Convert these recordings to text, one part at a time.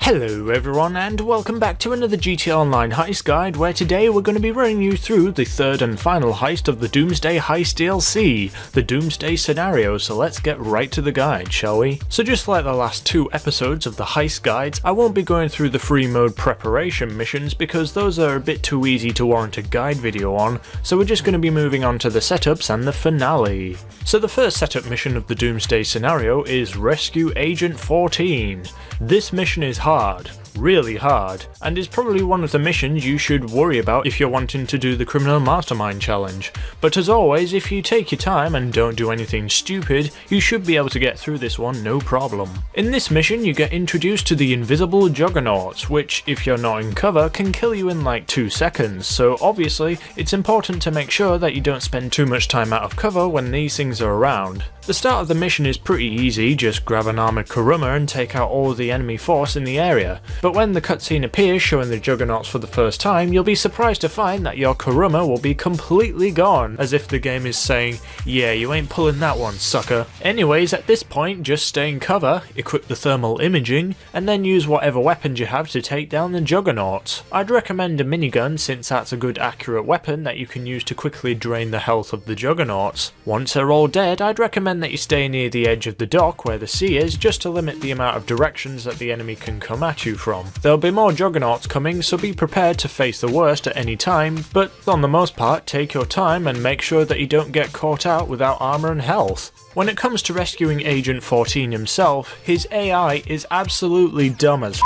Hello everyone and welcome back to another GTA Online heist guide, where today we're going to be running you through the third and final heist of the Doomsday heist DLC, the Doomsday scenario. So let's get right to the guide, shall we? So just like the last two episodes of the heist guides, I won't be going through the free mode preparation missions because those are a bit too easy to warrant a guide video on, so we're just going to be moving on to the setups and the finale. So the first setup mission of the Doomsday scenario is Rescue Agent 14. This mission is hard, really hard, and is probably one of the missions you should worry about if you're wanting to do the Criminal Mastermind challenge. But as always, if you take your time and don't do anything stupid, you should be able to get through this one no problem. In this mission you get introduced to the invisible juggernauts, which if you're not in cover can kill you in like 2 seconds, so obviously it's important to make sure that you don't spend too much time out of cover when these things are around. The start of the mission is pretty easy, just grab an armoured Kuruma and take out all the enemy force in the area, but when the cutscene appears showing the juggernauts for the first time, you'll be surprised to find that your Kuruma will be completely gone, as if the game is saying, yeah, you ain't pulling that one, sucker. Anyways, at this point just stay in cover, equip the thermal imaging, and then use whatever weapons you have to take down the juggernauts. I'd recommend a minigun since that's a good accurate weapon that you can use to quickly drain the health of the juggernauts. Once they're all dead, I'd recommend that you stay near the edge of the dock where the sea is, just to limit the amount of directions that the enemy can come at you from. There'll be more juggernauts coming, so be prepared to face the worst at any time, but on the most part take your time and make sure that you don't get caught out without armour and health. When it comes to rescuing Agent 14 himself, his AI is absolutely dumb as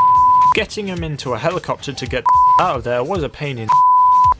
Getting him into a helicopter to get out of there was a pain in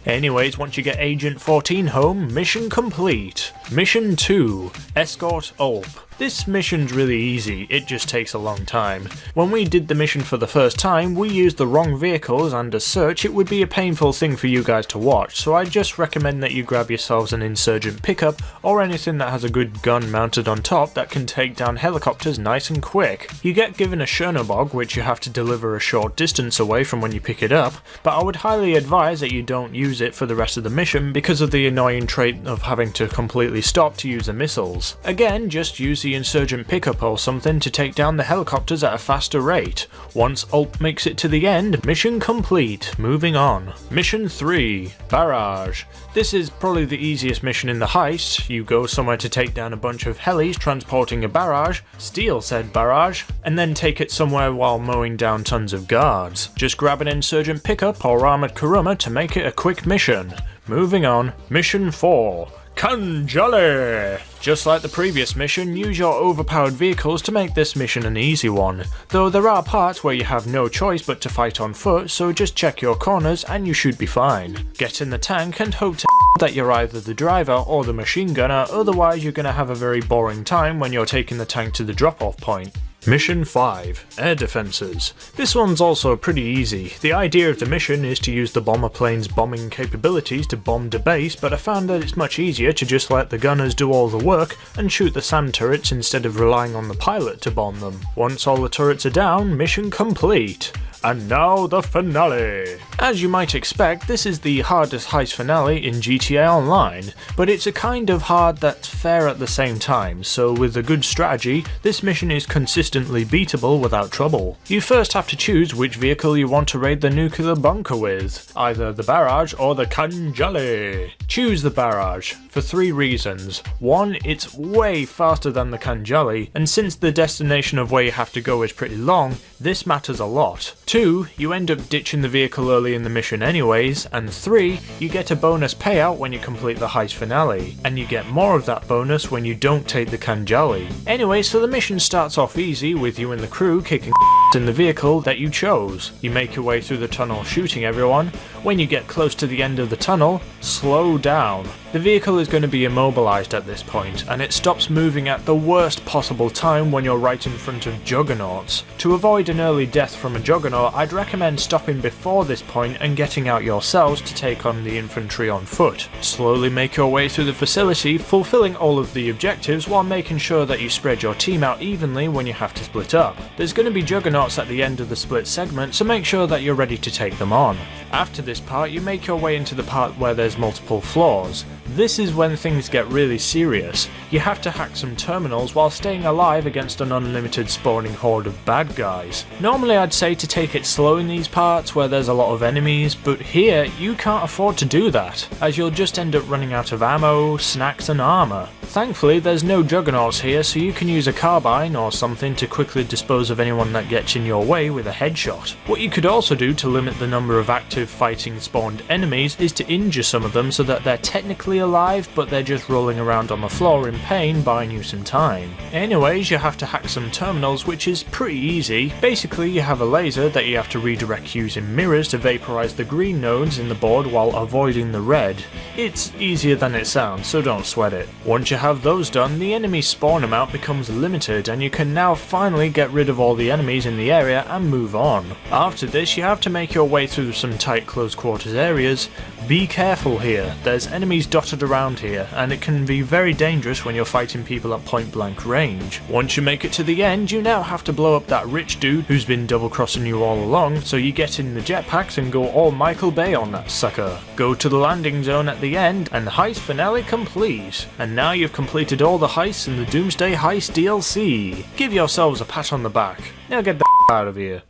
Anyways, once you get Agent 14 home, mission complete. Mission 2, Escort Ulp. This mission's really easy, it just takes a long time. When we did the mission for the first time, we used the wrong vehicles, and as such it would be a painful thing for you guys to watch, so I just recommend that you grab yourselves an insurgent pickup or anything that has a good gun mounted on top that can take down helicopters nice and quick. You get given a Chernobog, which you have to deliver a short distance away from when you pick it up, but I would highly advise that you don't use it for the rest of the mission because of the annoying trait of having to completely stop to use the missiles. Again, just use the insurgent pickup or something to take down the helicopters at a faster rate. Once Ulp makes it to the end, mission complete. Moving on. Mission 3, Barrage. This is probably the easiest mission in the heist. You go somewhere to take down a bunch of helis transporting a barrage, steal said barrage, and then take it somewhere while mowing down tons of guards. Just grab an insurgent pickup or armoured Kuruma to make it a quick mission. Moving on. Mission 4, Kanjali! Just like the previous mission, use your overpowered vehicles to make this mission an easy one, though there are parts where you have no choice but to fight on foot, so just check your corners and you should be fine. Get in the tank and hope to that you're either the driver or the machine gunner, otherwise you're gonna have a very boring time when you're taking the tank to the drop-off point. Mission 5, Air Defences. This one's also pretty easy. The idea of the mission is to use the bomber plane's bombing capabilities to bomb the base, but I found that it's much easier to just let the gunners do all the work and shoot the sand turrets instead of relying on the pilot to bomb them. Once all the turrets are down, mission complete. And now the finale! As you might expect, this is the hardest heist finale in GTA Online, but it's a kind of hard that's fair at the same time, so with a good strategy, this mission is consistently beatable without trouble. You first have to choose which vehicle you want to raid the nuclear bunker with, either the barrage or the Kanjali. Choose the barrage, for 3 reasons. 1, it's way faster than the Kanjali, and since the destination of where you have to go is pretty long, this matters a lot. 2, you end up ditching the vehicle early in the mission anyways, and 3, you get a bonus payout when you complete the heist finale, and you get more of that bonus when you don't take the Kanjali. Anyway, so the mission starts off easy with you and the crew kicking in the vehicle that you chose. You make your way through the tunnel shooting everyone. When you get close to the end of the tunnel, slow down. The vehicle is going to be immobilized at this point, and it stops moving at the worst possible time when you're right in front of juggernauts. To avoid an early death from a juggernaut, I'd recommend stopping before this point and getting out yourselves to take on the infantry on foot. Slowly make your way through the facility, fulfilling all of the objectives while making sure that you spread your team out evenly when you have to split up. There's going to be juggernauts at the end of the split segment, so make sure that you're ready to take them on. After this part, you make your way into the part where there's multiple floors. This is when things get really serious. You have to hack some terminals while staying alive against an unlimited spawning horde of bad guys. Normally I'd say to take it slow in these parts where there's a lot of enemies, but here you can't afford to do that, as you'll just end up running out of ammo, snacks and armour. Thankfully there's no juggernauts here, so you can use a carbine or something to quickly dispose of anyone that gets in your way with a headshot. What you could also do to limit the number of active fighting spawned enemies is to injure some of them so that they're technically alive but they're just rolling around on the floor in pain, buying you some time. Anyways, you have to hack some terminals, which is pretty easy. Basically you have a laser that you have to redirect using mirrors to vaporize the green nodes in the board while avoiding the red. It's easier than it sounds, so don't sweat it. Once you have those done, the enemy spawn amount becomes limited and you can now finally get rid of all the enemies in the area and move on. After this you have to make your way through some tight close quarters areas. Be careful here, there's enemies dotted around here and it can be very dangerous when you're fighting people at point blank range. Once you make it to the end, you now have to blow up that rich dude who's been double crossing you all along, so you get in the jetpacks and go all Michael Bay on that sucker. Go to the landing zone at the end and heist finale complete. And now you've completed all the heists in the Doomsday Heist DLC. Give yourselves a pat on the back. Now get the out of here.